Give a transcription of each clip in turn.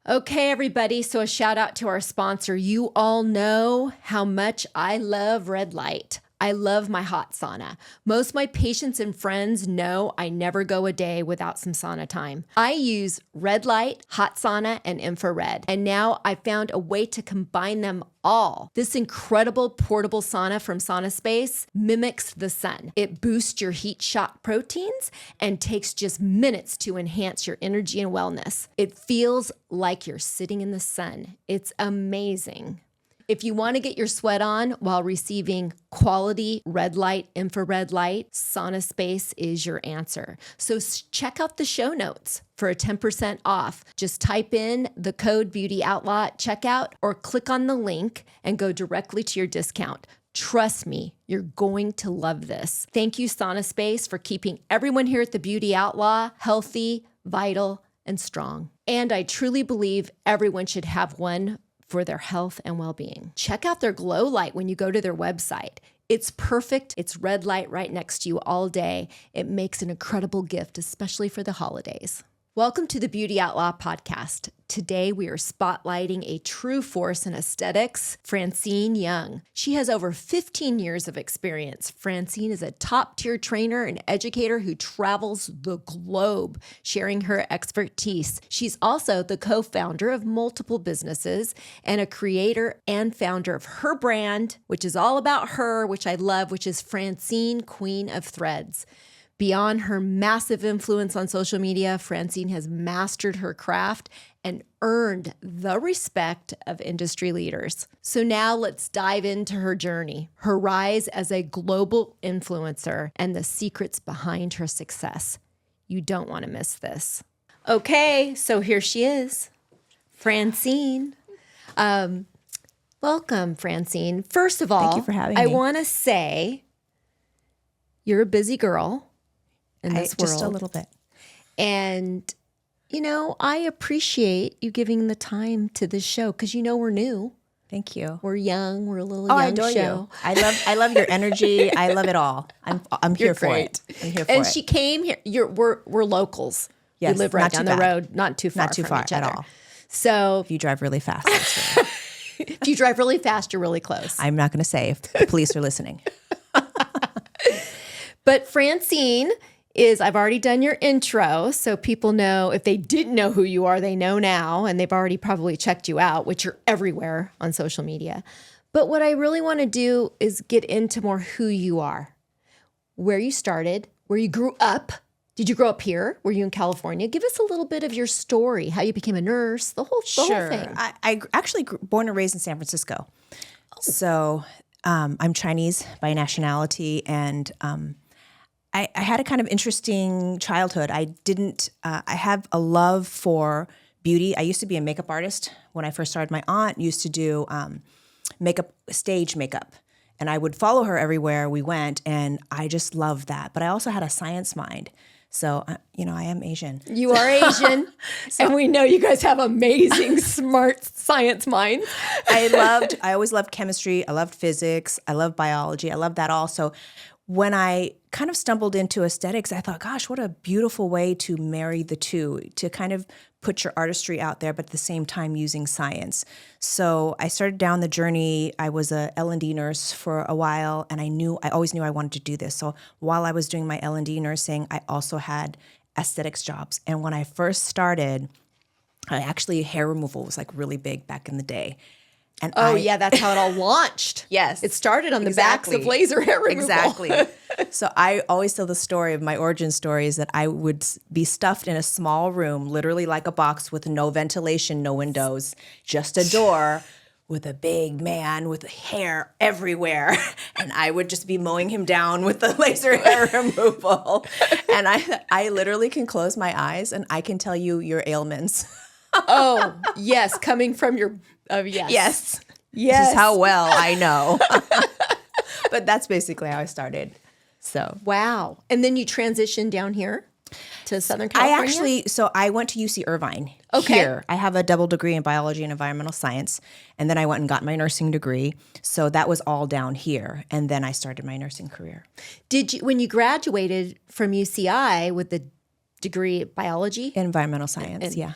Okay, everybody. So a shout out to our sponsor. You all know how much I love red light. I love my hot sauna. Most of my patients and friends know I never go a day without some sauna time. I use red light, hot sauna, and infrared. And now I found a way to combine them all. This incredible portable sauna from Sauna Space mimics the sun. It boosts your heat shock proteins and takes just minutes to enhance your energy and wellness. It feels like you're sitting in the sun. It's amazing. If you want to get your sweat on while receiving quality red light, infrared light, Sauna Space is your answer. So check out the show notes for a 10% off. Just type in the code Beauty Outlaw at checkout or click on the link and go directly to your discount. Trust me, you're going to love this. Thank you, Sauna Space, for keeping everyone here at the Beauty Outlaw healthy, vital, and strong. And I truly believe everyone should have one for their health and well-being. Check out their glow light when you go to their website. It's perfect. It's red light right next to you all day. It makes an incredible gift, especially for the holidays. Welcome to the Beauty Outlaw podcast. Today, we are spotlighting a true force in aesthetics, Francine Young. She has over 15 years of experience. Francine is a top-tier trainer and educator who travels the globe, sharing her expertise. She's also the co-founder of multiple businesses and a creator and founder of her brand, which is all about her, which I love, which is Francine, Queen of Threads. Beyond her massive influence on social media, Francine has mastered her craft and earned the respect of industry leaders. So now let's dive into her journey, her rise as a global influencer, and the secrets behind her success. You don't want to miss this. Okay, so here she is, Francine. Welcome, Francine. First of all, thank you for having me. I want to say you're a busy girl. In this world. Just a little bit. And, you know, I appreciate you giving the time to this show because, you know, we're new. Thank you. We're young. We're a little young I adore show. You. I love your energy. I love it all. I'm here for it. I'm here for and it. she came here. We're locals. Yes, we live right down the road, not too far from each at other. all. So if you drive really fast, that's right. If you drive really fast, you're really close. I'm not going to say if the police are listening. But Francine I've already done your intro, so people know, if they didn't know who you are, they know now, and they've already probably checked you out, which you're everywhere on social media. But what I really want to do is get into more who you are, where you started, where you grew up. Did you grow up here? Were you in California? Give us a little bit of your story, how you became a nurse, the whole thing. I actually born and raised in San Francisco. Oh. So I'm Chinese by nationality, and I had a kind of interesting childhood. I have a love for beauty. I used to be a makeup artist when I first started. My aunt used to do stage makeup, and I would follow her everywhere we went, and I just loved that. But I also had a science mind. So, I am Asian. You are Asian, and we know you guys have amazing, smart science minds. I always loved chemistry. I loved physics. I loved biology. I loved that also. When I kind of stumbled into aesthetics, I thought, gosh, what a beautiful way to marry the two, to kind of put your artistry out there, but at the same time using science. So I started down the journey. I was a L&D nurse for a while, and I always knew I wanted to do this. So while I was doing my L&D nursing, I also had aesthetics jobs. And when I first started, hair removal was like really big back in the day. And yeah, that's how it all launched. Yes. It started on the backs of laser hair removal. Exactly. So I always tell the story of my origin story is that I would be stuffed in a small room, literally like a box with no ventilation, no windows, just a door with a big man with hair everywhere. And I would just be mowing him down with the laser hair removal. And I literally can close my eyes and I can tell you your ailments. Oh, yes. Coming from your... yes. Yes. Yes. This is how well I know. But that's basically how I started. So wow. And then you transitioned down here to Southern California? I went to UC Irvine. Okay. Here. I have a double degree in biology and environmental science. And then I went and got my nursing degree. So that was all down here. And then I started my nursing career. When you graduated from UCI with the degree in biology? Environmental science, yeah.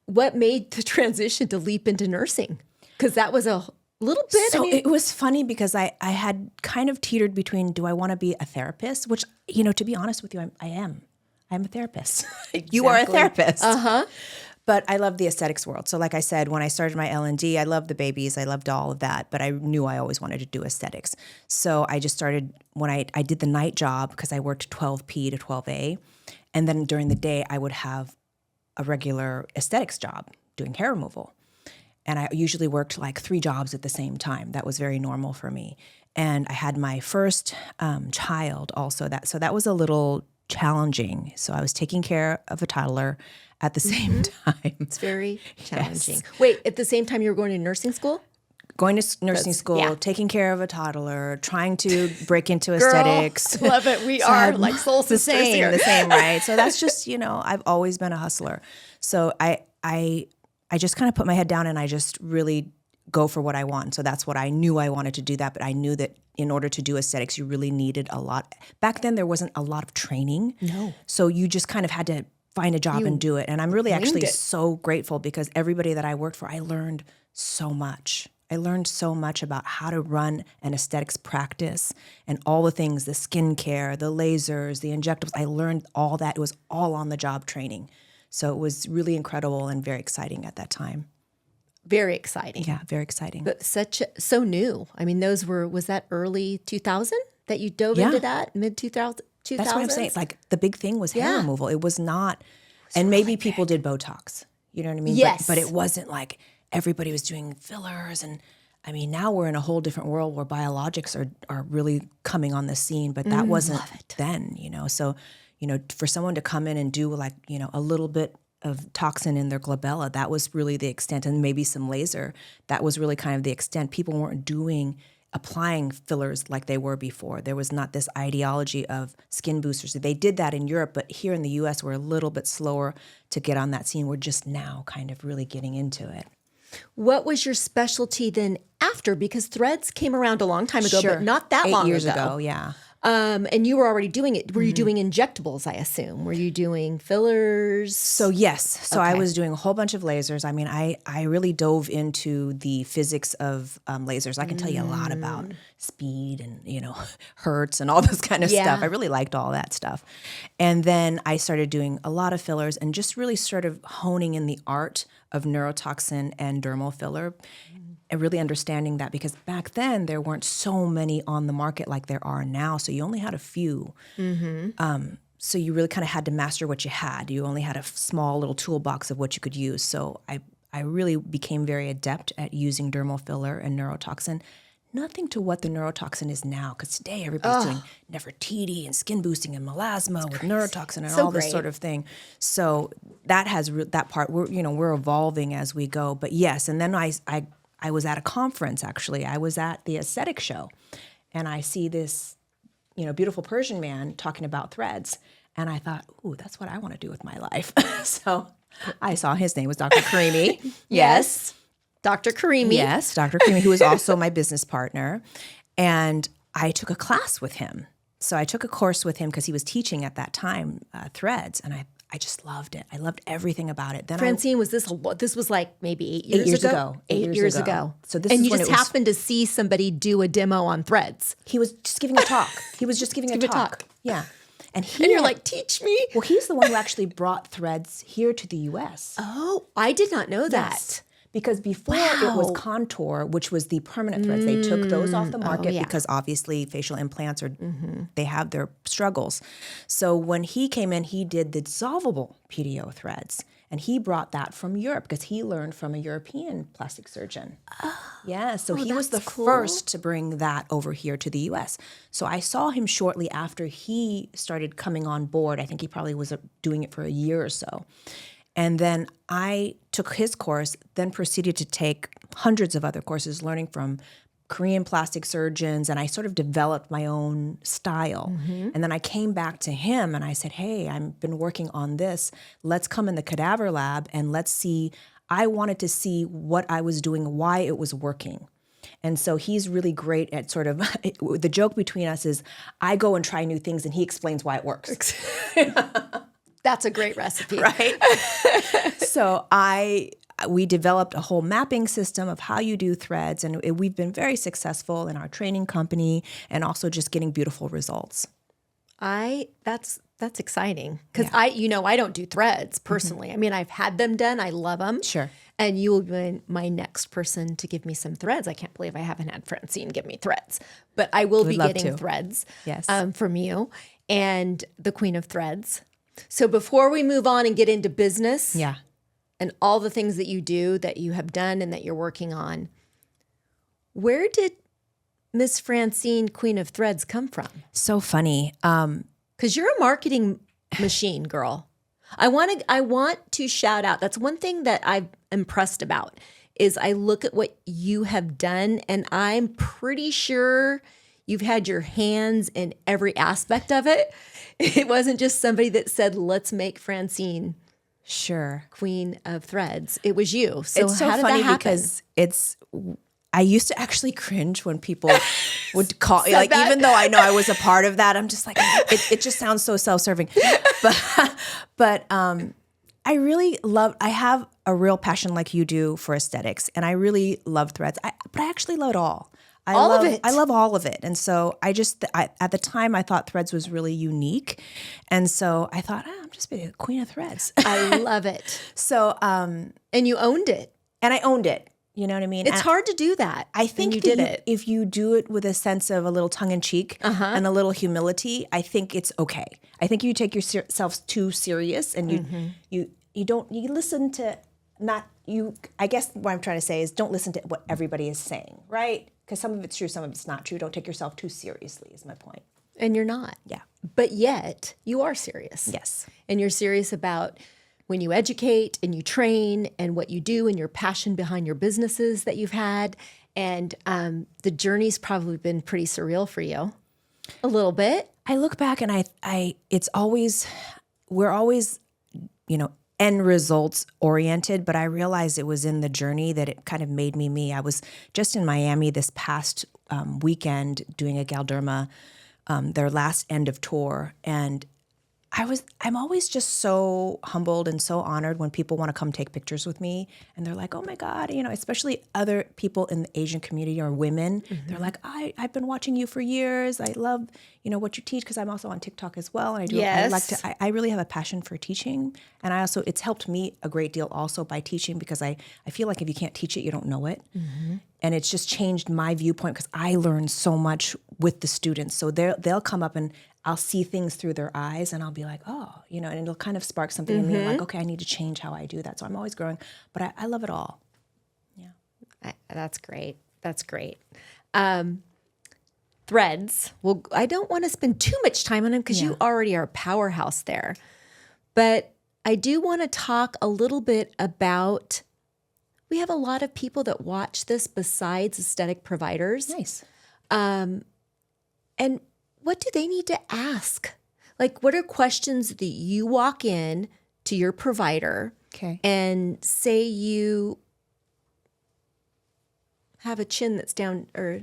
what made the transition to leap into nursing? Because that was a little bit. So it was funny because I had kind of teetered between, do I want to be a therapist? Which, to be honest with you, I am. I'm a therapist. You are a therapist. Uh-huh. But I love the aesthetics world. So like I said, when I started my L&D, I loved the babies. I loved all of that. But I knew I always wanted to do aesthetics. So I just started, when I did the night job, because I worked 12P to 12A. And then during the day, I would have a regular aesthetics job doing hair removal. And I usually worked like 3 jobs at the same time. That was very normal for me. And I had my first child also. So that was a little challenging. So I was taking care of a toddler at the same time. It's very challenging. Yes. Wait, at the same time you were going to nursing school? Going to nursing school, yeah. taking care of a toddler, trying to break into aesthetics. Girl, love it. We are like soul sisters here. The same, right? So that's just, I've always been a hustler. So I just kind of put my head down and I just really go for what I want. So that's what I knew I wanted to do that, but I knew that in order to do aesthetics, you really needed a lot. Back then, there wasn't a lot of training. No. So you just kind of had to find a job and do it. And I'm really actually so grateful because everybody that I worked for, I learned so much. I learned so much about how to run an aesthetics practice and all the things, the skincare, the lasers, the injectables. I learned all that. It was all on the job training. So it was really incredible and very exciting at that time. Very exciting. Yeah, very exciting. But so new. I mean, was that early 2000 that you dove into that? Mid 2000? That's what I'm saying. Like the big thing was hair removal. It was not, and really maybe people did Botox. You know what I mean? Yes. But it wasn't like everybody was doing fillers. And I mean, now we're in a whole different world where biologics are really coming on the scene, but that wasn't then, So, for someone to come in and do like, a little bit of toxin in their glabella, that was really the extent, and maybe some laser. That was really kind of the extent. People weren't applying fillers like they were before. There was not this ideology of skin boosters. They did that in Europe, but here in the U.S., we're a little bit slower to get on that scene. We're just now kind of really getting into it. What was your specialty then after? Because threads came around a long time ago, but not that long ago. 8 years ago, yeah. And you were already doing it. Were you doing injectables, I assume? Were you doing fillers? So yes. So I was doing a whole bunch of lasers. I mean, I really dove into the physics of lasers. I can tell you a lot about speed and, hertz and all this kind of stuff. I really liked all that stuff. And then I started doing a lot of fillers and just really sort of honing in the art of neurotoxin and dermal filler. And really understanding that because back then there weren't so many on the market like there are now. So you only had a few. So you really kind of had to master what you had. You only had a small little toolbox of what you could use. So I really became very adept at using dermal filler and neurotoxin. Nothing to what the neurotoxin is now, because today everybody's doing Nefertiti and skin boosting and melasma with neurotoxin and all this sort of thing. So that has that part. We're evolving as we go. But yes, and then I was at a conference, actually. I was at the aesthetic show, and I see this, beautiful Persian man talking about threads. And I thought, ooh, that's what I want to do with my life. So I saw his name was Dr. Karimi. Yes. Dr. Karimi. Yes, Dr. Karimi, who was also my business partner. And I took a class with him. So I took a course with him because he was teaching at that time threads. And I just loved it. I loved everything about it. Then Francine, this was like maybe 8 years ago? 8 years ago. So this is when you just happened to see somebody do a demo on threads. He was just giving a talk. He was just giving a talk. Yeah. And you're like, teach me. Well, he's the one who actually brought threads here to the U.S. Oh, I did not know that. Yes. Because before it was Contour, which was the permanent threads. They took those off the market because obviously facial implants they have their struggles. So when he came in, he did the dissolvable PDO threads. And he brought that from Europe because he learned from a European plastic surgeon. Yeah, so he was the first to bring that over here to the U.S. So I saw him shortly after he started coming on board. I think he probably was doing it for a year or so. And then I took his course, then proceeded to take hundreds of other courses, learning from Korean plastic surgeons, and I sort of developed my own style. And then I came back to him and I said, hey, I've been working on this. Let's come in the cadaver lab and let's see. I wanted to see what I was doing, why it was working. And so he's really great at sort of, the joke between us is I go and try new things and he explains why it works. That's a great recipe. Right? So we developed a whole mapping system of how you do threads, and we've been very successful in our training company and also just getting beautiful results. That's exciting because I don't do threads personally. I mean, I've had them done. I love them. Sure. And you will be my next person to give me some threads. I can't believe I haven't had Francine give me threads, but I will be getting threads from you and the Queen of Threads. So before we move on and get into business and all the things that you do, that you have done and that you're working on, where did Miss Francine, Queen of Threads, come from? So funny. Because you're a marketing machine, girl. I want to shout out. That's one thing that I'm impressed about is I look at what you have done, and I'm pretty sure you've had your hands in every aspect of it. It wasn't just somebody that said, let's make Francine Queen of Threads. It was you. So it's so how did funny that happen? because I used to actually cringe when people would call, like, that. Even though I know I was a part of that, I'm just like, it just sounds so self-serving. But I have a real passion like you do for aesthetics, and I really love threads. But I actually love it all. I love all of it. And so at the time I thought threads was really unique. And so I thought, I'm just be the Queen of Threads. I love it. So, and you owned it. And I owned it. You know what I mean? It's hard to do that. I think if you do it with a sense of a little tongue in cheek and a little humility, I think it's okay. I think you take yourself too serious and you listen to I guess what I'm trying to say is don't listen to what everybody is saying, right? Because some of it's true, some of it's not true. Don't take yourself too seriously is my point. And you're not. Yeah. But yet you are serious. Yes. And you're serious about when you educate and you train and what you do and your passion behind your businesses that you've had. And the journey's probably been pretty surreal for you. A little bit. I look back and we're always, end results oriented, but I realized it was in the journey that it kind of made me me. I was just in Miami this past weekend doing a Galderma, their last end of tour, and I'm always just so humbled and so honored when people want to come take pictures with me, and they're like, oh my God, especially other people in the Asian community or women, they're like, I've been watching you for years. I love, what you teach, because I'm also on TikTok as well. And I really have a passion for teaching. And it's helped me a great deal also by teaching, because I feel like if you can't teach it, you don't know it. And it's just changed my viewpoint, because I learn so much with the students. So they'll come up and I'll see things through their eyes, and I'll be like, and it'll kind of spark something in me. I'm like, okay, I need to change how I do that. So I'm always growing, but I love it all. Yeah. That's great. That's great. Threads. Well, I don't want to spend too much time on them because you already are a powerhouse there. But I do want to talk a little bit about, we have a lot of people that watch this besides aesthetic providers. Nice. And what do they need to ask? Like, what are questions that you walk in to your provider and say you have a chin that's down, or,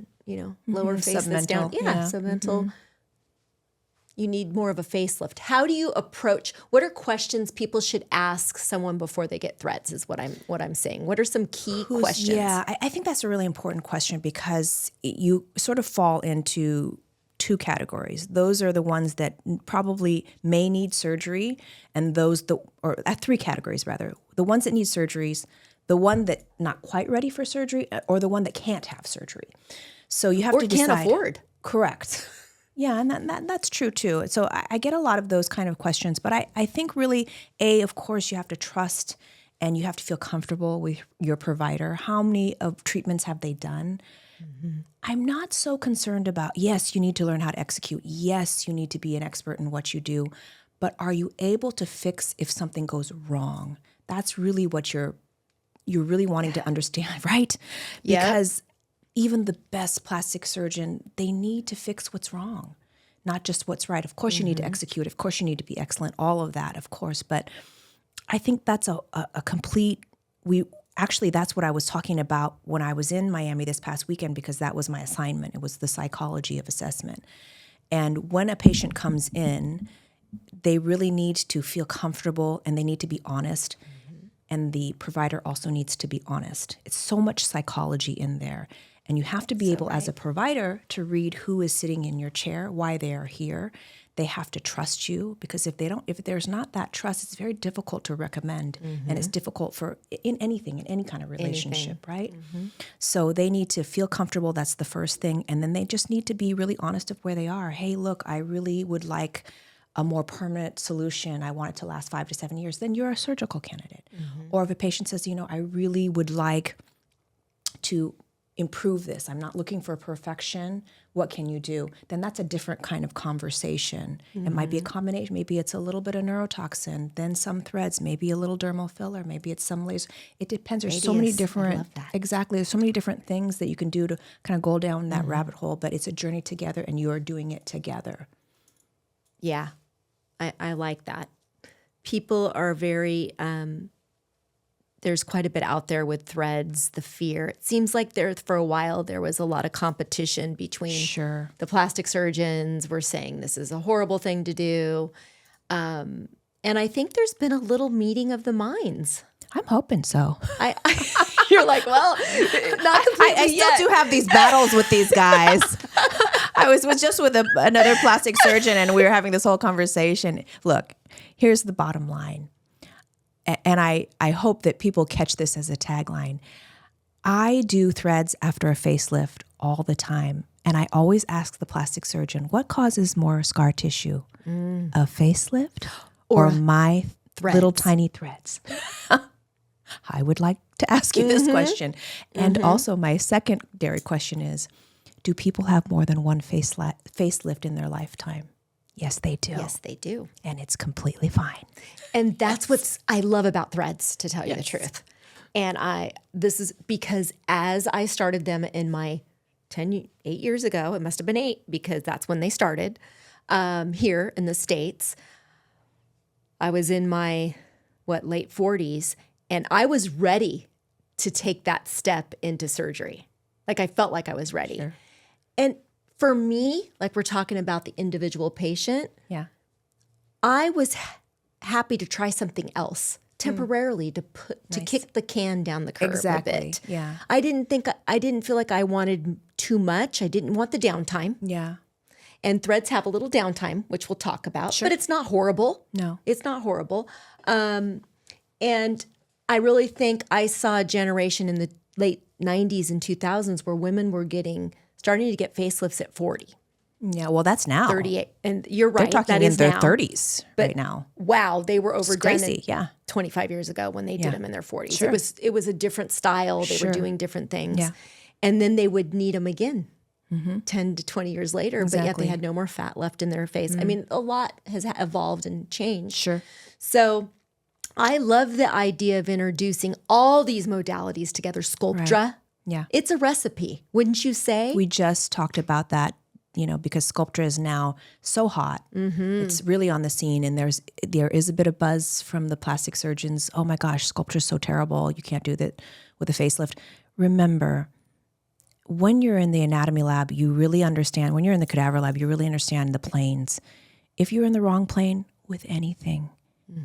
lower face that's down. Yeah, submental. You need more of a facelift. How do you approach, what are questions people should ask someone before they get threads is what I'm saying. What are some key questions? Yeah, I think that's a really important question, because you sort of fall into two categories. Those are the ones that probably may need surgery, and three categories rather. The ones that need surgeries, the one that not quite ready for surgery, or the one that can't have surgery. So you have to decide. Or can't afford. Correct. Yeah, and that's true too. So I get a lot of those kind of questions, but I think really, of course, you have to trust and you have to feel comfortable with your provider. How many of treatments have they done? I'm not so concerned about, yes, you need to learn how to execute. Yes, you need to be an expert in what you do. But are you able to fix if something goes wrong? That's really what you're really wanting to understand, right? Because even the best plastic surgeon, they need to fix what's wrong, not just what's right. Of course, you need to execute. Of course, you need to be excellent. All of that, of course. But I think that's a complete, actually, that's what I was talking about when I was in Miami this past weekend, because that was my assignment. It was the psychology of assessment. And when a patient comes in, they really need to feel comfortable and they need to be honest. And the provider also needs to be honest. It's so much psychology in there. And you have to be able, as a provider, to read who is sitting in your chair, why they are here. They have to trust you, because if there's not that trust, it's very difficult to recommend. And it's difficult in any kind of relationship, right? So they need to feel comfortable. That's the first thing. And then they just need to be really honest of where they are. Hey, look, I really would like a more permanent solution. I want it to last 5 to 7 years. Then you're a surgical candidate. Or if a patient says, I really would like to improve this. I'm not looking for perfection. What can you do? Then that's a different kind of conversation. It might be a combination. Maybe it's a little bit of neurotoxin, then some threads, maybe a little dermal filler, maybe it's some laser. It depends. There's so many different, I love that. Exactly. There's so many different things that you can do to kind of go down that rabbit hole, but it's a journey together and you are doing it together. Yeah, I like that. People are very, there's quite a bit out there with threads, the fear. It seems like for a while, there was a lot of competition between the plastic surgeons were saying this is a horrible thing to do. And I think there's been a little meeting of the minds. I'm hoping so. You're like, well, not completely I still do have these battles with these guys. I was just with another plastic surgeon and we were having this whole conversation. Look, here's the bottom line. And I hope that people catch this as a tagline. I do threads after a facelift all the time. And I always ask the plastic surgeon, what causes more scar tissue? A facelift or my little tiny threads? I would like to ask you this question. And also my secondary question is, do people have more than one facelift in their lifetime? Yes, they do. Yes, they do. And it's completely fine. And that's what I love about threads, to tell you the truth. And this is because as I started them in my 8 years ago, it must have been 8 because that's when they started here in the States. I was in my, late 40s, and I was ready to take that step into surgery. Like I felt like I was ready. Sure. And for me, like we're talking about the individual patient, I was happy to try something else temporarily to kick the can down the curb a bit. Yeah. I didn't feel like I wanted too much. I didn't want the downtime. Yeah. And threads have a little downtime, which we'll talk about, but it's not horrible. No. It's not horrible. And I really think I saw a generation in the late 90s and 2000s where women were starting to get facelifts at 40. Yeah, well, that's now. 38. And you're right. They're talking that in is their now. 30s right now. Wow, they were overdone crazy, 25 years ago when they did them in their 40s. Sure. It was a different style. They were doing different things. Yeah. And then they would need them again 10 to 20 years later, but yet they Exactly. had no more fat left in their face. I mean, a lot has evolved and changed. Sure. So I love the idea of introducing all these modalities together. Sculptra. Right. Yeah. It's a recipe, wouldn't you say? We just talked about that, because Sculptra is now so hot. It's really on the scene, and there is a bit of buzz from the plastic surgeons. Oh my gosh, Sculptra is so terrible. You can't do that with a facelift. Remember, when you're in the anatomy lab, you really understand. When you're in the cadaver lab, you really understand the planes. If you're in the wrong plane with anything,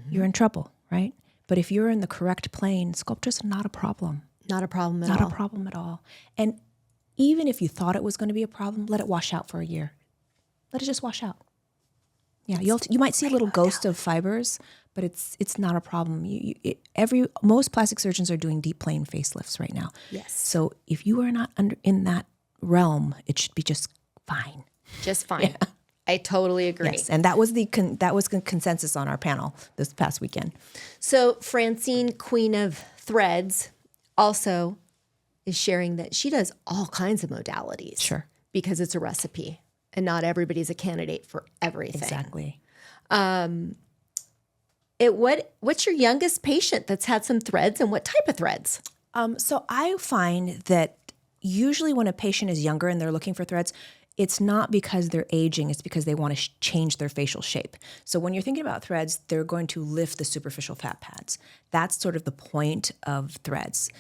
you're in trouble, right? But if you're in the correct plane, Sculptra's not a problem. Not a problem at all. Not a problem at all. And even if you thought it was going to be a problem, let it wash out for a year. Let it just wash out. Yeah, you might see a little ghost of fibers, but it's not a problem. Most plastic surgeons are doing deep plane facelifts right now. Yes. So if you are not in that realm, it should be just fine. Just fine. Yeah. I totally agree. Yes, and that was the consensus on our panel this past weekend. So Francine, Queen of Threads, also is sharing that she does all kinds of modalities. Sure. Because it's a recipe and not everybody's a candidate for everything. Exactly. What's your youngest patient that's had some threads, and what type of threads? So I find that usually when a patient is younger and they're looking for threads, it's not because they're aging, it's because they want to change their facial shape. So when you're thinking about threads, they're going to lift the superficial fat pads. That's sort of the point of threads.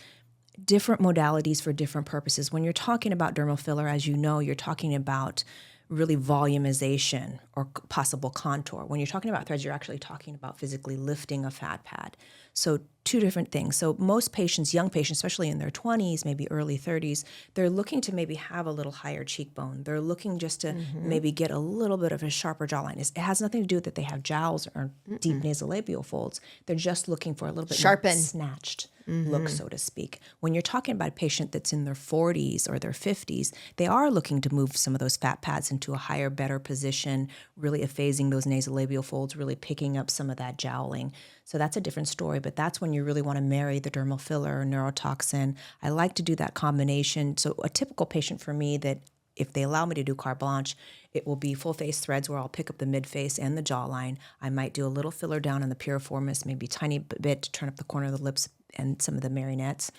Different modalities for different purposes. When you're talking about dermal filler, as you know, you're talking about really volumization or possible contour. When you're talking about threads, you're actually talking about physically lifting a fat pad. So two different things. So most patients, young patients, especially in their 20s, maybe early 30s, they're looking to maybe have a little higher cheekbone. They're looking just to maybe get a little bit of a sharper jawline. It has nothing to do with that they have jowls or deep nasolabial folds. They're just looking for a little bit more snatched look, so to speak. When you're talking about a patient that's in their 40s or their 50s, they are looking to move some of those fat pads into a higher, better position, really effacing those nasolabial folds, really picking up some of that jowling. So that's a different story, but that's when you really want to marry the dermal filler or neurotoxin. I like to do that combination. So a typical patient for me that if they allow me to do carte blanche, it will be full face threads where I'll pick up the mid face and the jawline. I might do a little filler down in the piriformis, maybe a tiny bit to turn up the corner of the lips and some of the marionettes.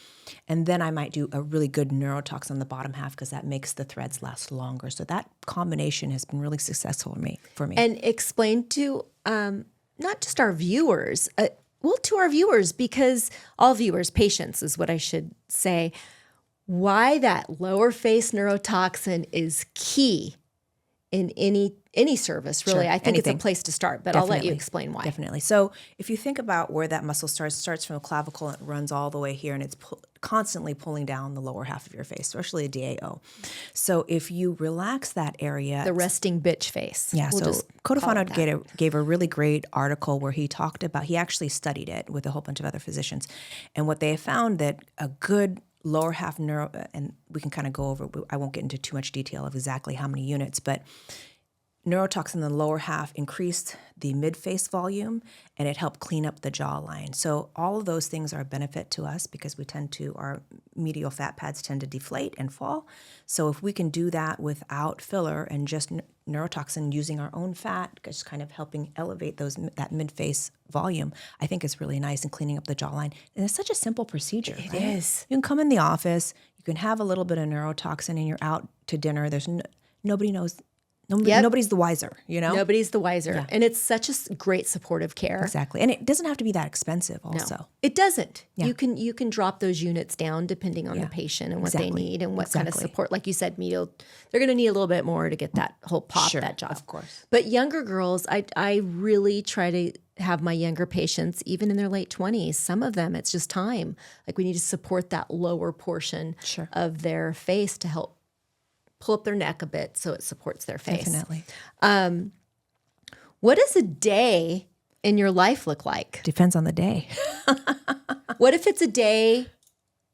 And then I might do a really good neurotoxin on the bottom half because that makes the threads last longer. So that combination has been really successful for me. And explain to not just our viewers, to our viewers, because all viewers, patients is what I should say, why that lower face neurotoxin is key in any service, really. Sure, I think it's a place to start, but I'll let you explain why. Definitely. So if you think about where that muscle starts from the clavicle and it runs all the way here, and it's constantly pulling down the lower half of your face, especially a DAO. So if you relax that area. The resting bitch face. Yeah, so Codofano gave a really great article where he talked about, he actually studied it with a whole bunch of other physicians. And what they found that a good lower half neuro, and we can kind of go over, I won't get into too much detail of exactly how many units, but neurotoxin in the lower half increased the mid-face volume, and it helped clean up the jawline. So all of those things are a benefit to us because our medial fat pads tend to deflate and fall. So if we can do that without filler and just neurotoxin using our own fat, just kind of helping elevate that mid-face volume, I think is really nice in cleaning up the jawline. And it's such a simple procedure. It is. You can come in the office, you can have a little bit of neurotoxin, and you're out to dinner. There's nobody knows. Nobody's the wiser, Nobody's the wiser. Yeah. And it's such a great supportive care. Exactly. And it doesngoing to have to be that expensive also. No, it doesn't. Yeah. You can drop those units down depending on the patient and what they need and what kind of support. Like you said, they're going to need a little bit more to get that whole pop, that job. Of course. But younger girls, I really try to have my younger patients, even in their late 20s, some of them, it's just time. Like we need to support that lower portion of their face to help pull up their neck a bit so it supports their face. Definitely. What does a day in your life look like? Depends on the day. What if it's a day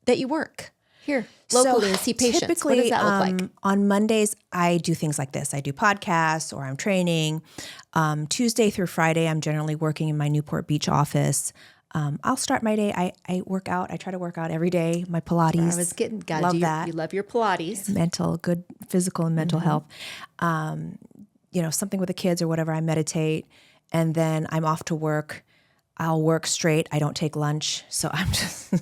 that you work here locally and see patients? Typically, what does that look like? On Mondays, I do things like this. I do podcasts or I'm training. Tuesday through Friday, I'm generally working in my Newport Beach office. I'll start my day. I work out. I try to work out every day. My Pilates. I was getting love that. You love your Pilates. Good physical and mental health. Something with the kids or whatever. I meditate, and then I'm off to work. I'll work straight. I don't take lunch, so I'm just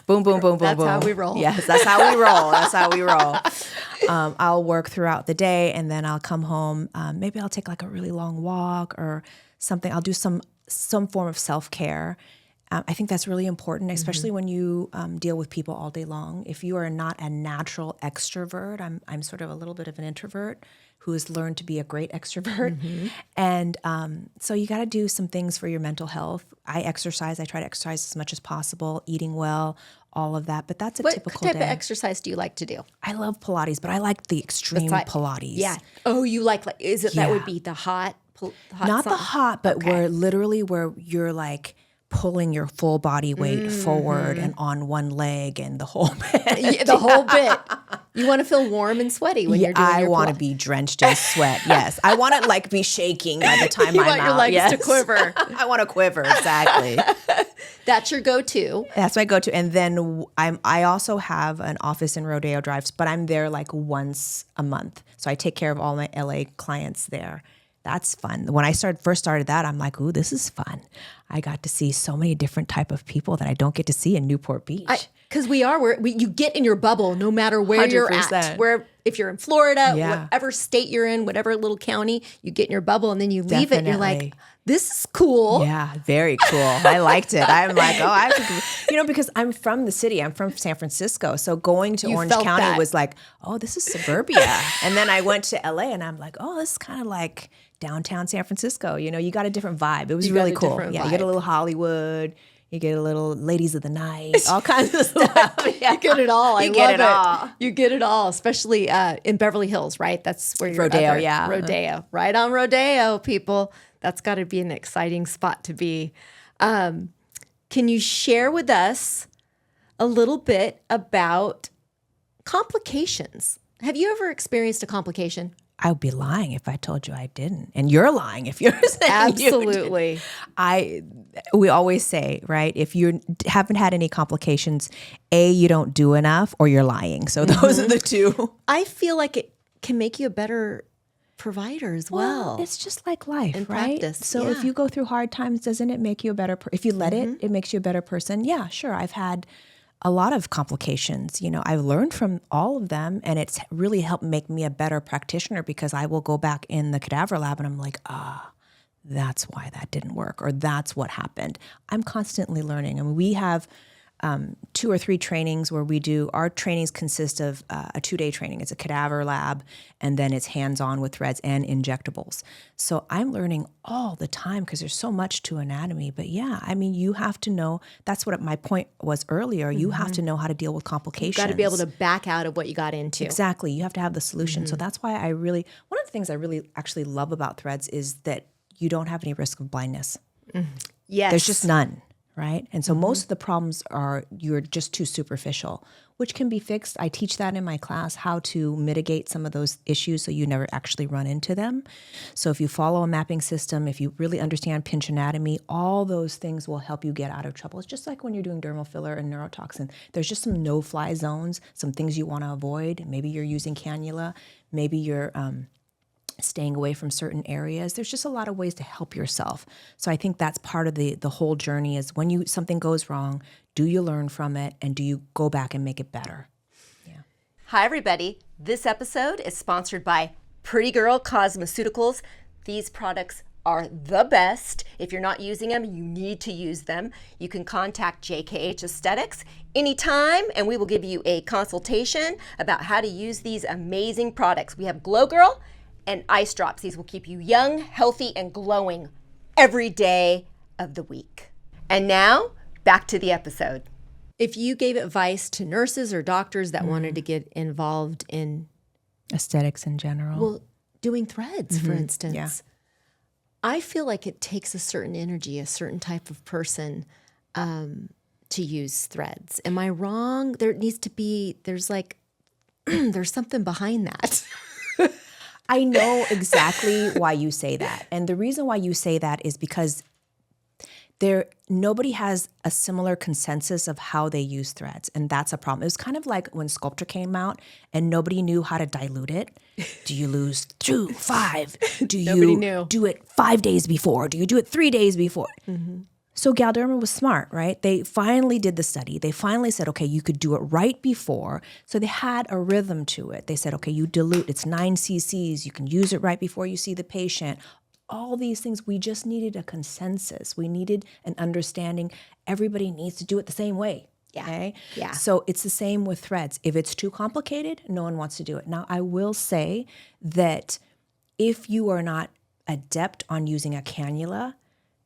boom, boom, boom, boom, boom. That's how we roll. Yes, that's how we roll. That's how we roll. I'll work throughout the day, and then I'll come home. Maybe I'll take like a really long walk or something. I'll do some form of self-care. I think that's really important, especially when you deal with people all day long. If you are not a natural extrovert, I'm sort of a little bit of an introvert who has learned to be a great extrovert. And so you got to do some things for your mental health. I exercise. I try to exercise as much as possible, eating well, all of that. But that's a typical day. What type of exercise do you like to do? I love Pilates, but I like the extreme Pilates. Yeah. Oh, you like is it that would be the hot Not the hot, but where you're like pulling your full body weight forward and on one leg and the whole bit. The whole bit. You want to feel warm and sweaty when you're doing your I want to be drenched in sweat. Yes. I want to like be shaking by the time I'm out. You want your legs to quiver. I want to quiver. Exactly. That's your go-to. That's my go-to. And then I also have an office in Rodeo Drive, but I'm there like once a month. So I take care of all my LA clients there. That's fun. When I first started that, I'm like, ooh, this is fun. I got to see so many different type of people that I don't get to see in Newport Beach. Because you get in your bubble no matter where 100%. You're at. if you're in Florida, Yeah. whatever state you're in, whatever little county, you get in your bubble and then you leave it. You're like, Definitely. this is cool. Yeah, very cool. I liked it. I'm like, because I'm from the city. I'm from San Francisco. So going to Orange felt County that. was like, oh, this is suburbia. And then I went to LA and I'm like, oh, this is kind of like downtown San Francisco. You got a different vibe. It was really cool. Yeah, you get a little Hollywood. You get a little ladies of the night, all kinds of stuff. Yeah. You get it all. You get it all. You get it all, especially in Beverly Hills, right? That's where you're Rodeo, yeah. Rodeo. Right on Rodeo, people. That's got to be an exciting spot to be. Can you share with us a little bit about complications? Have you ever experienced a complication? I would be lying if I told you I didn't. And you're lying if you're saying Absolutely. you didn't. We always say, right, if you haven't had any complications, A, you don't do enough, or you're lying. So those are the two. I feel like it can make you a better provider as well. It's just like life, In right? practice, So if you go through hard times, doesn't it make you a better if you let it makes you a better person? Yeah, sure. I've had a lot of complications. I've learned from all of them, and it's really helped make me a better practitioner because I will go back in the cadaver lab and I'm like, that's why that didn't work, or that's what happened. I'm constantly learning. I mean, we have 2 or 3 trainings where our trainings consist of a 2-day training. It's a cadaver lab, and then it's hands-on with threads and injectables. So I'm learning all the time because there's so much to anatomy. But yeah, I mean, you have to know, that's what my point was earlier. You have to know how to deal with complications. You've got to be able to back out of what you got into. Exactly. You have to have the solution. So that's why one of the things I really actually love about threads is that you don't have any risk of blindness. Yes. There's just none. Right? And so most of the problems are you're just too superficial, which can be fixed. I teach that in my class, how to mitigate some of those issues so you never actually run into them. So if you follow a mapping system, if you really understand pinch anatomy, all those things will help you get out of trouble. It's just like when you're doing dermal filler and neurotoxin. There's just some no-fly zones, some things you want to avoid. Maybe you're using cannula. Maybe you're staying away from certain areas. There's just a lot of ways to help yourself. So I think that's part of the whole journey is when something goes wrong, do you learn from it and do you go back and make it better? Yeah. Hi, everybody. This episode is sponsored by Pretty Girl Cosmeceuticals. These products are the best. If you're not using them, you need to use them. You can contact JKH Aesthetics anytime, and we will give you a consultation about how to use these amazing products. We have Glow Girl and Ice Drops. These will keep you young, healthy, and glowing every day of the week. And now, back to the episode. If you gave advice to nurses or doctors that wanted to get involved in aesthetics in general, well, doing threads, for instance, yeah. I feel like it takes a certain energy, a certain type of person to use threads. Am I wrong? There's something behind that. I know exactly why you say that. And the reason why you say that is because nobody has a similar consensus of how they use threads. And that's a problem. It was kind of like when Sculptor came out and nobody knew how to dilute it. Do you lose 2, 5? Do you do it 5 days before? Do you do it 3 days before? Mm-hmm. So Galderma was smart, right? They finally did the study. They finally said, okay, you could do it right before. So they had a rhythm to it. They said, okay, you dilute. It's 9 cc's. You can use it right before you see the patient. All these things, we just needed a consensus. We needed an understanding. Everybody needs to do it the same way. Yeah. Okay? Yeah. So it's the same with threads. If it's too complicated, no one wants to do it. Now, I will say that if you are not adept on using a cannula,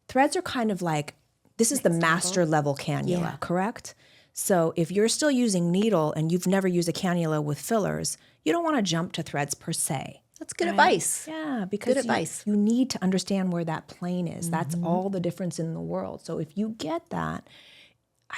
threads are kind of like, this is the master level cannula, correct? So if you're still using needle and you've never used a cannula with fillers, you don't want to jump to threads per se. That's good advice. Yeah, because good advice. You need to understand where that plane is. That's all the difference in the world. So if you get that,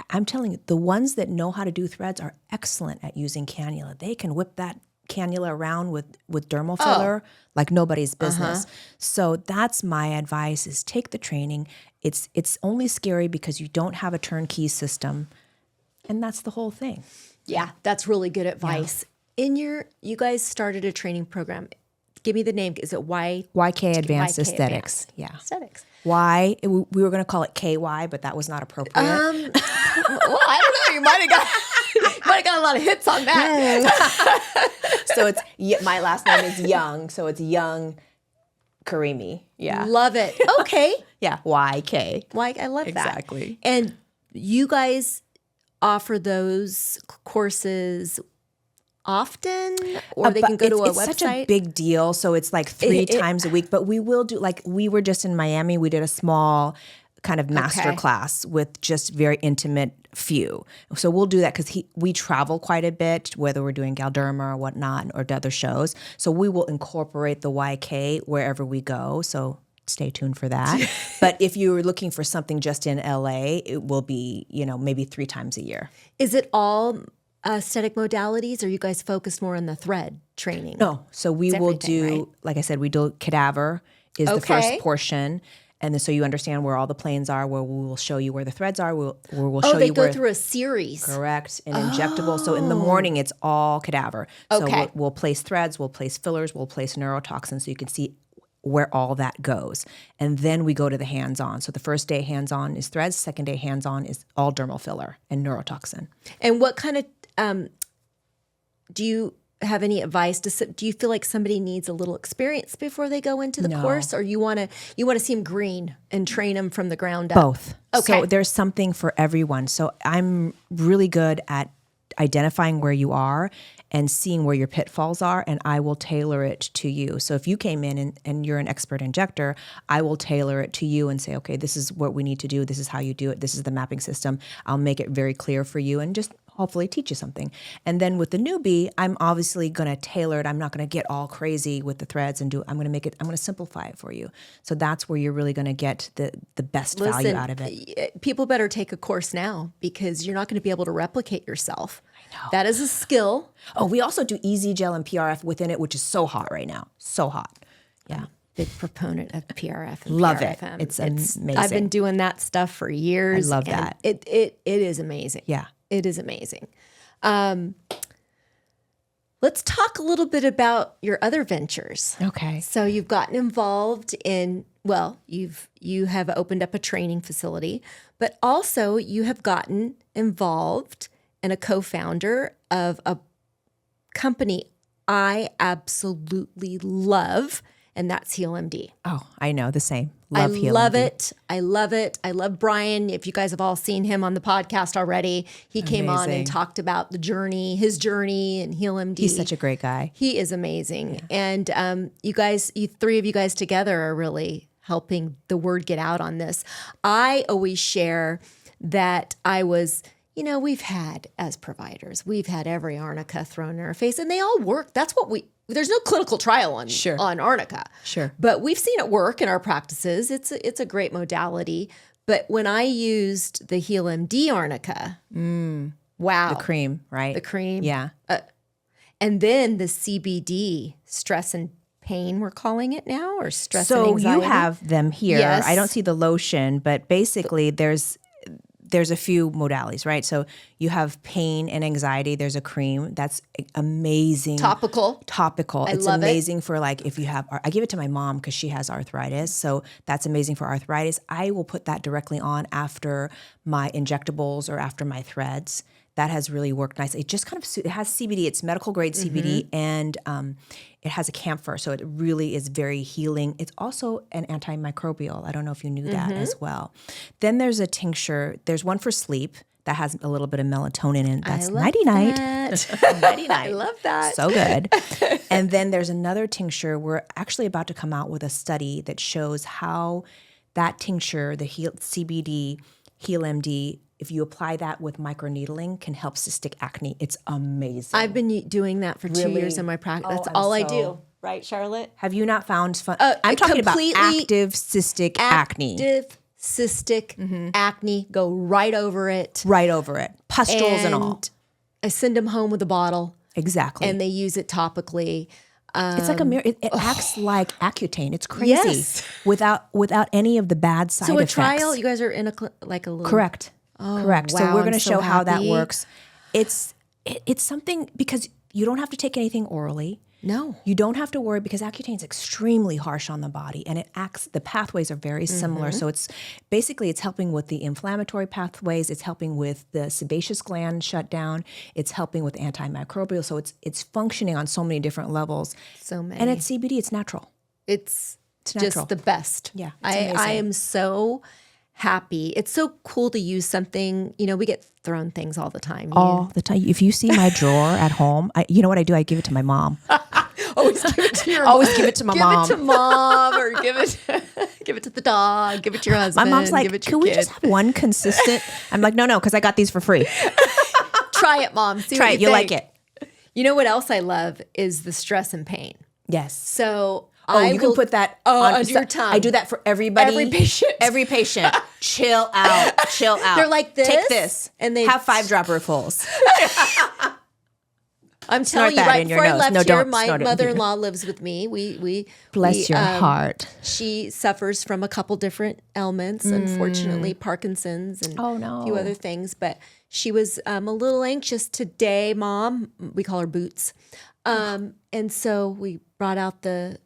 I'm telling you, the ones that know how to do threads are excellent at using cannula. They can whip that cannula around with dermal filler like nobody's business. So that's my advice is take the training. It's only scary because you don't have a turnkey system. And that's the whole thing. Yeah, that's really good advice. You guys started a training program. Give me the name. Is it YK Advanced Aesthetics? Yeah. Aesthetics. Why? We were going to call it KY, but that was not appropriate. Well, I don't know. You might have got I got a lot of hits on that. So it's my last name is Young, so it's Young Karimi. Yeah. Love it. Okay. Yeah. YK. Like, I love that. Exactly. And you guys offer those courses often, or they can go to a it's website? Such a big deal. So it's like three times a week, but we will do, like, we were just in Miami. We did a small kind of master class with just very intimate few. So we'll do that because we travel quite a bit, whether we're doing Galderma or whatnot or other shows. So we will incorporate the YK wherever we go. So stay tuned for that. But if you're looking for something just in LA, it will be, maybe 3 times a year. Is it all aesthetic modalities, or are you guys focused more on the thread training? No. So we will do, right? Like I said, we do cadaver is the first portion. And then so you understand where all the planes are, where we will show you where the threads are, we'll show you where— they go through a series. Correct. And injectable. So in the morning, it's all cadaver. So we'll place threads, we'll place fillers, we'll place neurotoxins so you can see where all that goes. And then we go to the hands-on. So the first day hands-on is threads, second day hands-on is all dermal filler and neurotoxin. And what kind of, do you have any advice? Do you feel like somebody needs a little experience before they go into the course, or you want to see them green and train them from the ground up? Both. Okay. So there's something for everyone. So I'm really good at identifying where you are and seeing where your pitfalls are, and I will tailor it to you. So if you came in and you're an expert injector, I will tailor it to you and say, okay, this is what we need to do. This is how you do it. This is the mapping system. I'll make it very clear for you and just hopefully teach you something. And then with the newbie, I'm obviously going to tailor it. I'm not going to get all crazy with the threads and I'm going to simplify it for you. So that's where you're really going to get the best value out of it. People better take a course now, because you're not going to be able to replicate yourself. I know. That is a skill. Oh, we also do Easy Gel and PRF within it, which is so hot right now. So hot. Yeah. Big proponent of PRF and love PRFM. It's amazing. I've been doing that stuff for years. I love that. It is amazing. Yeah. It is amazing. Let's talk a little bit about your other ventures. Okay. So you've gotten involved in, you have opened up a training facility, but also you have gotten involved and a co-founder of a company I absolutely love, and that's HealMD. Oh, I know, the same. Love HealMD. I love it. I love Brian. If you guys have all seen him on the podcast already, he came on and talked about his journey and HealMD. He's such a great guy. He is amazing. Yeah. And you three of you guys together are really helping the word get out on this. I always share that we've had, as providers, we've had every arnica thrown in our face, and they all work. There's no clinical trial on arnica. Sure. But we've seen it work in our practices. It's a great modality. But when I used the HealMD arnica, wow. The cream, right? The cream. Yeah. And then the CBD, stress and pain, we're calling it now, or stress and anxiety. So you have them here. Yes. I don't see the lotion, but basically there's a few modalities, right? So you have pain and anxiety. There's a cream that's amazing. Topical. It's amazing for, like, if you have, I give it to my mom because she has arthritis. So that's amazing for arthritis. I will put that directly on after my injectables or after my threads. That has really worked nice. It just it has CBD. It's medical grade CBD, and it has a camphor, so it really is very healing. It's also an antimicrobial. I don't know if you knew that as well. Then there's a tincture. There's one for sleep that has a little bit of melatonin in it. That's nighty-night. Nighty-night. I love that. So good. And then there's another tincture. We're actually about to come out with a study that shows how that tincture, the CBD, HealMD, if you apply that with microneedling, can help cystic acne. It's amazing. I've been doing that for 2 years in my practice. That's all I do. Right, Charlotte? Have you not found fun? I'm talking about active cystic acne. Active cystic acne. Go right over it. Right over it. Pustules and all. I send them home with a bottle. Exactly. And they use it topically. It's like a mirror. It acts like Accutane. It's crazy. Yes. Without any of the bad side effects. So a trial, you guys are in a little... Correct. Oh, correct. Wow, so we're going to show how that happy. works. It's something, because you don't have to take anything orally. No. You don't have to worry because Accutane is extremely harsh on the body, and the pathways are very similar. So it's helping with the inflammatory pathways. It's helping with the sebaceous gland shutdown. It's helping with antimicrobial. So it's functioning on so many different levels. So many. And it's CBD. It's natural. It's natural. just the best. Yeah, I am so happy. It's so cool to use something, we get thrown things all the time. All the time. If you see my drawer at home, you know what I do? I give it to my mom. Always give it to your Always give it to my mom. Give it to mom or give it to the dog, give it to your husband. My mom's like, give it to your can we kid. just have one consistent? I'm like, no, because I got these for free. Try it, Mom. See Try what it. you You'll think. like it. You know what else I love is the stress and pain. Yes. So you can put that under your tongue. I do that for everybody. Every patient. Every patient. Chill out. Chill out. They're like this. Take this. And they have 5 dropperfuls. I'm telling you, that right in your before I nose. left No, here, don't my snort it. mother-in-law lives with me. We Bless your heart. She suffers from a couple different ailments, unfortunately, Parkinson's and a few other things. But she was a little anxious today, Mom. We call her Boots. And so we brought out the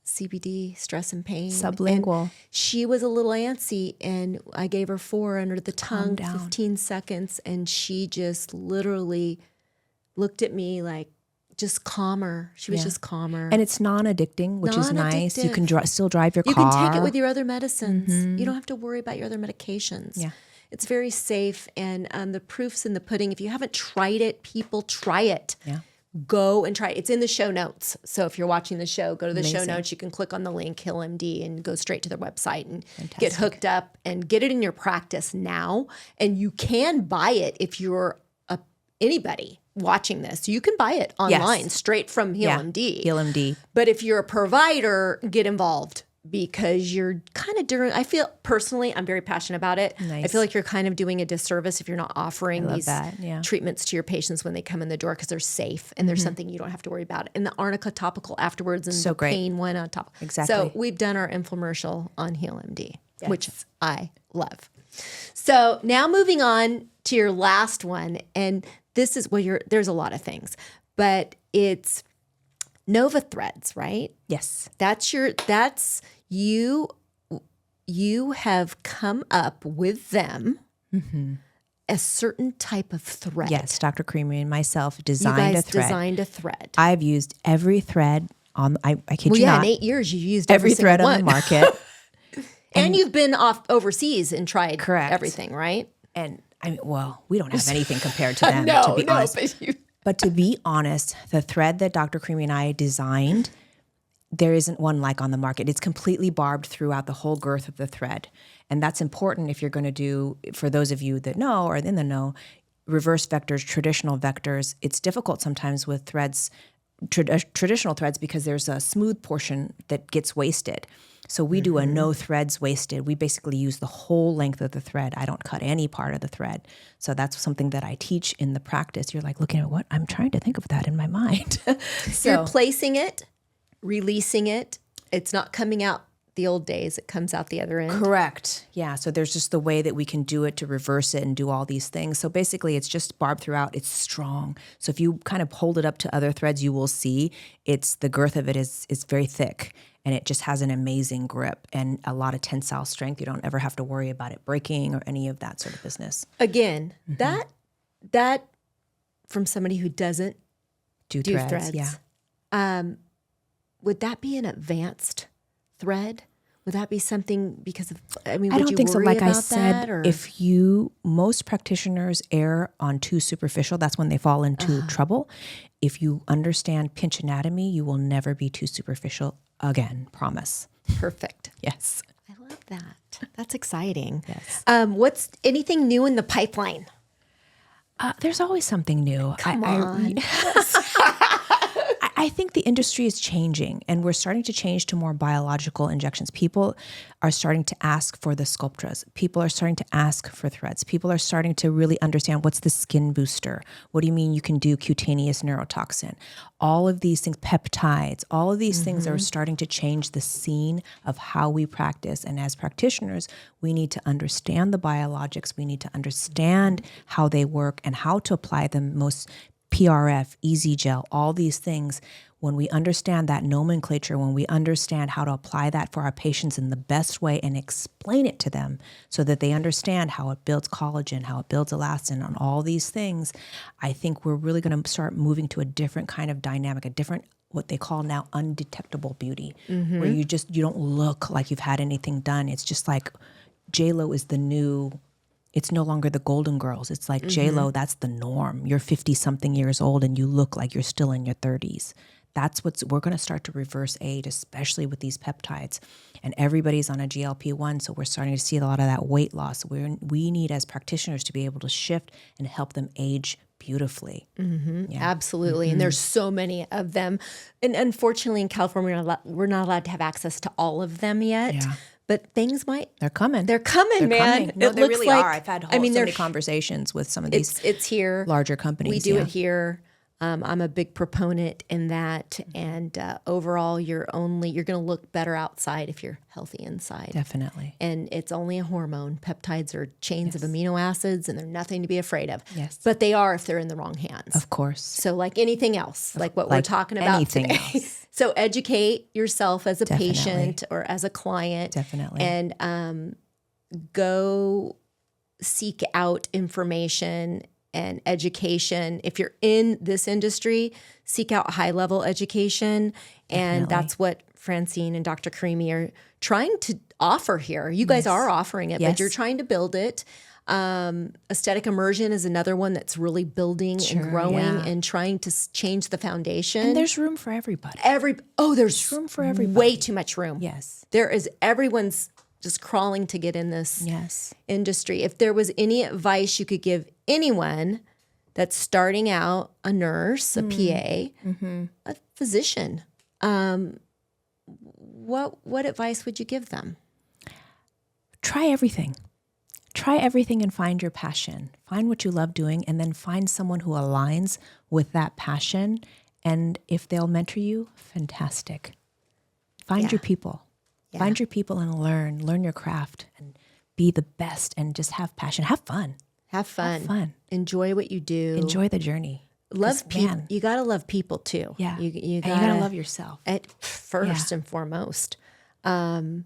CBD, stress and pain. Sublingual. And she was a little antsy, and I gave her 4 under the tongue, down. 15 seconds, and she just literally looked at me like just calmer. She was just calmer. And it's non-addicting, which is nice. You can still drive your You car. can take it with your other medicines. You don't have to worry about your other medications. Yeah. It's very safe. And the proof's in the pudding. If you haven't tried it, people, try it. Yeah. Go and try it. It's in the show notes. So if you're watching the show, go to the show notes. You can click on the link, HillMD, and go straight to their website and get hooked up and get it in your practice now. And you can buy it if you're anybody watching this. You can buy it online straight from HillMD. HillMD. But if you're a provider, get involved because you're kind of doing, I feel personally, I'm very passionate about it. Nice. I feel like you're kind of doing a disservice if you're not offering these Yeah. treatments to your patients when they come in the door because they're safe and there's something you don't have to worry about. And the arnica topical afterwards and So the great. pain one on top. Exactly. So we've done our infomercial on HealMD, which I love. So now moving on to your last one, and this is there's a lot of things, but it's Nova Threads, right? Yes. That's you have come up with them a certain type of thread. Yes, Dr. Creamery and myself You designed guys a thread. designed a thread. I've used every thread on, I kid Well, you yeah, not, in 8 years you've used every single thread on one. the market. And you've been off overseas and tried Correct. everything, right? And I mean, well, we don't have anything compared to them, to be honest. But to be honest, the thread that Dr. Creamy and I designed, there isn't one like on the market. It's completely barbed throughout the whole girth of the thread. And that's important if you're going to do, for those of you that know or in the know, reverse vectors, traditional vectors. It's difficult sometimes with threads, traditional threads, because there's a smooth portion that gets wasted. So we do a no threads wasted. We basically use the whole length of the thread. I don't cut any part of the thread. So that's something that I teach in the practice. You're like looking at what? I'm trying to think of that in my mind. So you're placing it, releasing it. It's not coming out the old days. It comes out the other end. Correct. Yeah. So there's just the way that we can do it to reverse it and do all these things. So basically it's just barbed throughout. It's strong. So if you kind of hold it up to other threads, you will see the girth of it is very thick. And it just has an amazing grip and a lot of tensile strength. You don't ever have to worry about it breaking or any of that sort of business. Again, that from somebody who doesn't Do threads. Yeah. Would that be an advanced thread? Would that be something because of, I mean, I would don't you think so. worry Like I about said, that, or? most practitioners err on too superficial, that's when they fall into trouble. If you understand pinch anatomy, you will never be too superficial again, promise. Perfect. Yes. I love that. That's exciting. Yes. What's anything new in the pipeline? There's always something new. Come on. I think the industry is changing, and we're starting to change to more biological injections. People are starting to ask for the Sculptras. People are starting to ask for threads. People are starting to really understand what's the skin booster. What do you mean you can do cutaneous neurotoxin? All of these things, peptides, all of these things are starting to change the scene of how we practice. And as practitioners, we need to understand the biologics. We need to understand how they work and how to apply them most PRF, Easy Gel, all these things. When we understand that nomenclature, when we understand how to apply that for our patients in the best way and explain it to them so that they understand how it builds collagen, how it builds elastin, on all these things, I think we're really going to start moving to a different kind of dynamic, a different, what they call now, undetectable beauty, where you don't look like you've had anything done. It's just like J-Lo is the new, it's no longer the Golden Girls. It's like J-Lo, that's the norm. You're 50-something years old and you look like you're still in your 30s. That's we're going to start to reverse age, especially with these peptides. And everybody's on a GLP-1, so we're starting to see a lot of that weight loss. We need, as practitioners, to be able to shift and help them age beautifully. Yeah. Absolutely. And there's so many of them. And unfortunately, in California, we're not allowed to have access to all of them yet. Yeah. But things might. They're coming. They're coming, man. Coming. No, it they looks really like, are. I've had so many conversations with some of these it's here. larger companies. We do it here. I'm a big proponent in that. And overall, you're going to look better outside if you're healthy inside. Definitely. And it's only a hormone. Peptides are chains of amino acids, and they're nothing to be afraid of. Yes. But they are if they're in the wrong hands. Of course. So like anything else, like what we're talking about anything today. else. So educate yourself as a Definitely. patient or as a client. Definitely. And go seek out information and education. If you're in this industry, seek out high-level education. And Definitely. that's what Francine and Dr. Karimi are trying to offer here. You guys are offering it, but you're trying to build it. Aesthetic immersion is another one that's really building and growing and trying to change the foundation. And there's room for everybody. There's room for everybody. Way too much room. Yes. Everyone's just crawling to get in this industry. If there was any advice you could give anyone that's starting out, a nurse, a PA, a physician, what advice would you give them? Try everything. Try everything and find your passion. Find what you love doing, and then find someone who aligns with that passion. And if they'll mentor you, fantastic. Find your people. Yeah. Find your people and learn your craft and be the best and just have passion. Have fun. Have fun. Enjoy what you do. Enjoy the journey. Love people. You got to love people too. Yeah. You got to love yourself. First and foremost. Thank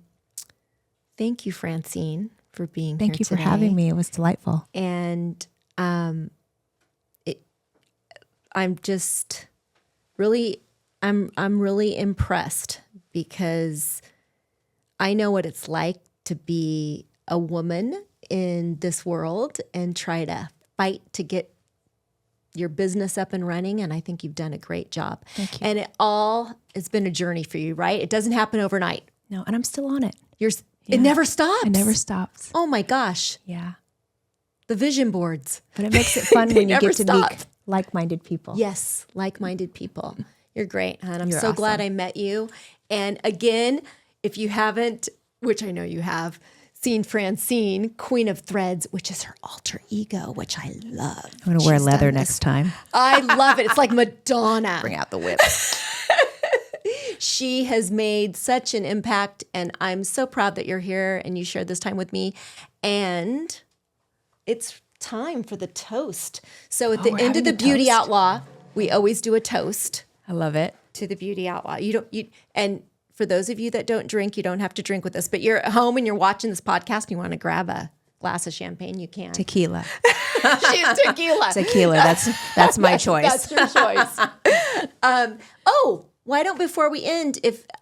you, Francine, for being here today. Thank you for having me. It was delightful. And I'm just really, I'm really impressed because I know what it's like to be a woman in this world and try to fight to get your business up and running. And I think you've done a great job. Thank you. And it's been a journey for you, right? It doesn't happen overnight. No, and I'm still on it. It never stops. It never stops. Oh my gosh. Yeah. The vision boards. But it makes it fun when you get to stop. meet like-minded people. Yes, like-minded people. You're great, hon. I'm so awesome. glad I met you. And again, if you haven't, which I know you have, seen Francine, Queen of Threads, which is her alter ego, which I love. I'm going to wear leather next time. I love it. It's like Madonna. Bring out the whip. She has made such an impact, and I'm so proud that you're here and you shared this time with me. And it's time for the toast. So at the end of the Beauty Outlaw, we always do a toast. I love it. To the Beauty Outlaw. And for those of you that don't drink, you don't have to drink with us. But you're at home and you're watching this podcast and you want to grab a glass of champagne, you can. Tequila. She's tequila. Tequila. That's my choice. That's your choice. Why don't, before we end,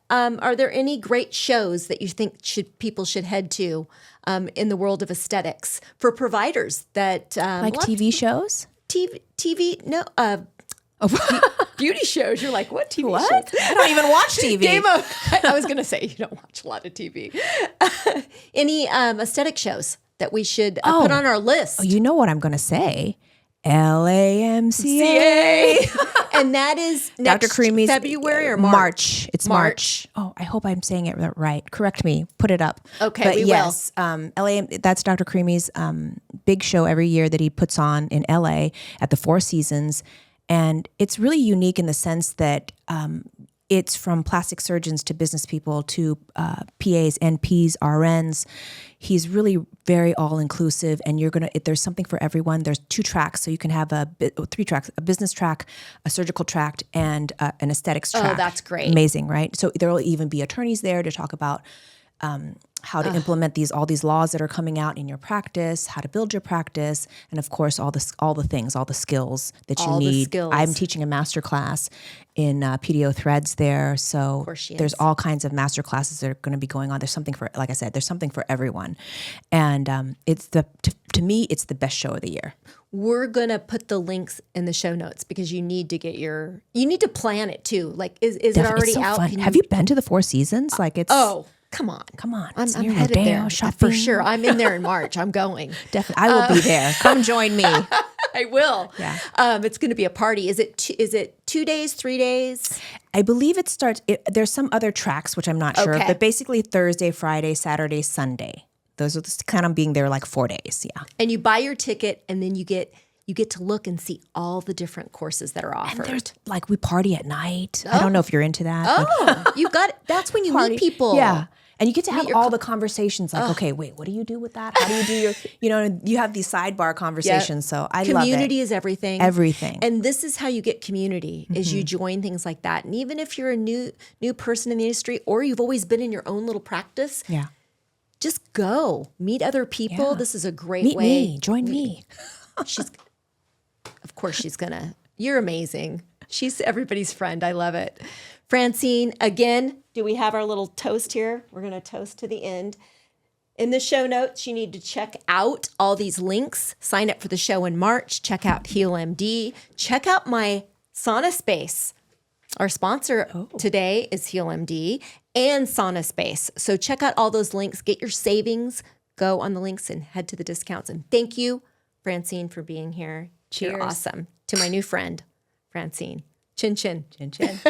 are there any great shows that you think people should head to in the world of aesthetics for providers that like TV shows? TV? No. Beauty shows. You're like, what TV What? shows? I don't even watch TV. I was going to say, you don't watch a lot of TV. Any aesthetic shows that we should put on our list? Oh, you know what I'm going to say? LAMCA. And that is Dr. Karimi's February or March? It's March. Oh, I hope I'm saying it right. Correct me. Put it up. Okay, but we yes, LA. That's Dr. Karimi's big show every year that he puts on in LA at the Four Seasons. And it's really unique in the sense that it's from plastic surgeons to business people to PAs, NPs, RNs. He's really very all-inclusive, and there's something for everyone. There's 2 tracks, so you can have 3 tracks, a business track, a surgical track, and an aesthetics track. Oh, that's great. Amazing, right? So there will even be attorneys there to talk about how to implement all these laws that are coming out in your practice, how to build your practice, and of course all the skills that you need. I'm teaching a master class in PDO threads there, so there's all kinds of master classes that are going to be going on. There's something for, like I said, there's something for everyone, and to me it's the best show of the year. We're gonna put the links in the show notes because you need to plan it too. Like, is it already so out? Fun. Have you been to the Four Seasons? Like it's Come on. I'm headed there shopping. for sure. I'm in there in March. I'm going. Definitely, I will be there. Come join me. I will. Yeah. It's going to be a party. Is it 2 days, 3 days? I believe it starts. There's some other tracks which I'm not sure of, but basically Thursday, Friday, Saturday, Sunday. Those are kind of being there like 4 days. Yeah. And you buy your ticket, and then you get to look and see all the different courses that are offered. And there's we party at night. I don't know if you're into that. That's when you meet people. Yeah. And you get to have all the conversations like, okay, wait, what do you do with that? How do you do your, you have these sidebar conversations. So I love it. Community is everything. Everything. And this is how you get community, is you join things like that. And even if you're a new person in the industry, or you've always been in your own little practice, just go. Meet other people. Yeah. This is a great Meet way. me. Join me. Of course she's gonna. You're amazing. She's everybody's friend. I love it. Francine, again, do we have our little toast here? We're going to toast to the end. In the show notes, you need to check out all these links. Sign up for the show in March. Check out HealMD. Check out my sauna space. Our sponsor today is HealMD and Sauna Space. So check out all those links. Get your savings. Go on the links and head to the discounts. And thank you, Francine, for being here. Cheers. You're awesome. To my new friend, Francine. Chin chin. Chin chin.